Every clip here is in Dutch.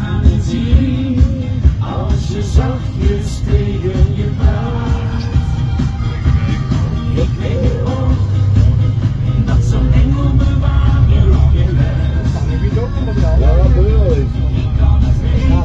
aan het zien, als je zachtjes tegen je praat. Ik weet ook dat zo'n engel bewaarder op je let. Ja, wat bedoel ik? Ik kan het weten.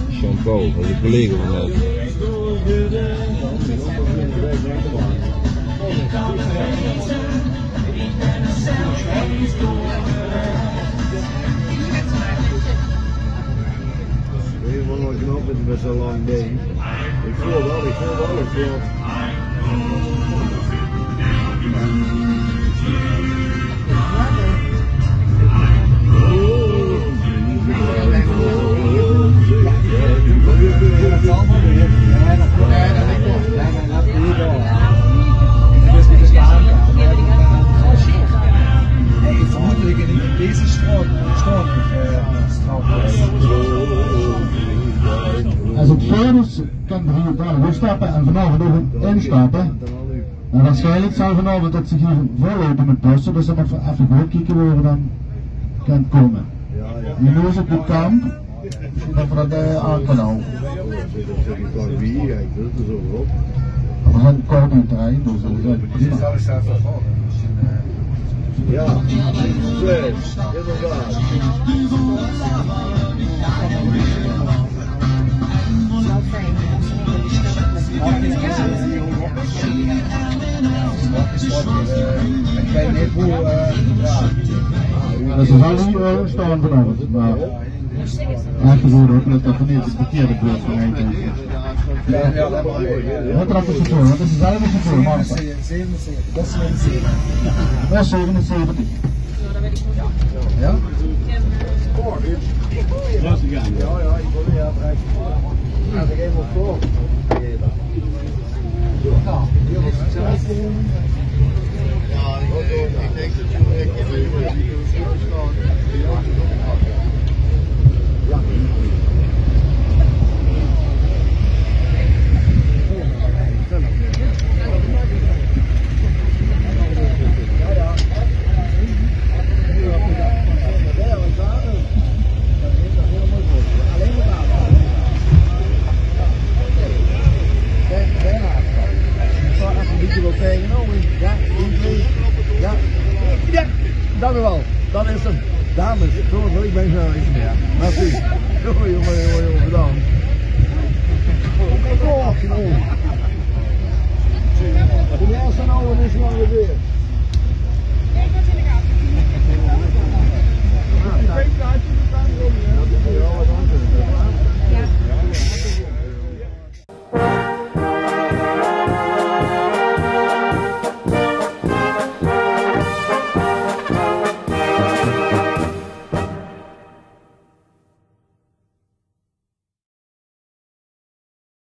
Jean-Paul, dat is een collega van mij. Helemaal knap met zo'n lang been. Ik voel wel. Als het veel is, kan er hier daar uitstappen en vanavond nog instappen. En waarschijnlijk zou vanavond dat zich hier voorlopen met bussen, dus dat we even goed kijken waar we dan kan komen. Nu is op de kamp, dat we dat aan kunnen houden. We zijn kort in het terrein, dus dat is even prima. Ja, inderdaad. Dus we gaan hier staan vanavond, maar eigenlijk ook dat dat niet het verkeerde beurt van mij wat trap is het voor? Wat is het zelf voor man? 77, dat is 77. Dat is 77. Ja? Dat is gaan. Ja, ik wil ja, als ik eenmaal voor. Ja, ik denk dat je dank u wel. Dat is hem. Dames, zo, ik ben zo niet meer. Merci. Jongen, bedankt. Oh, de laatste nou is lang weer.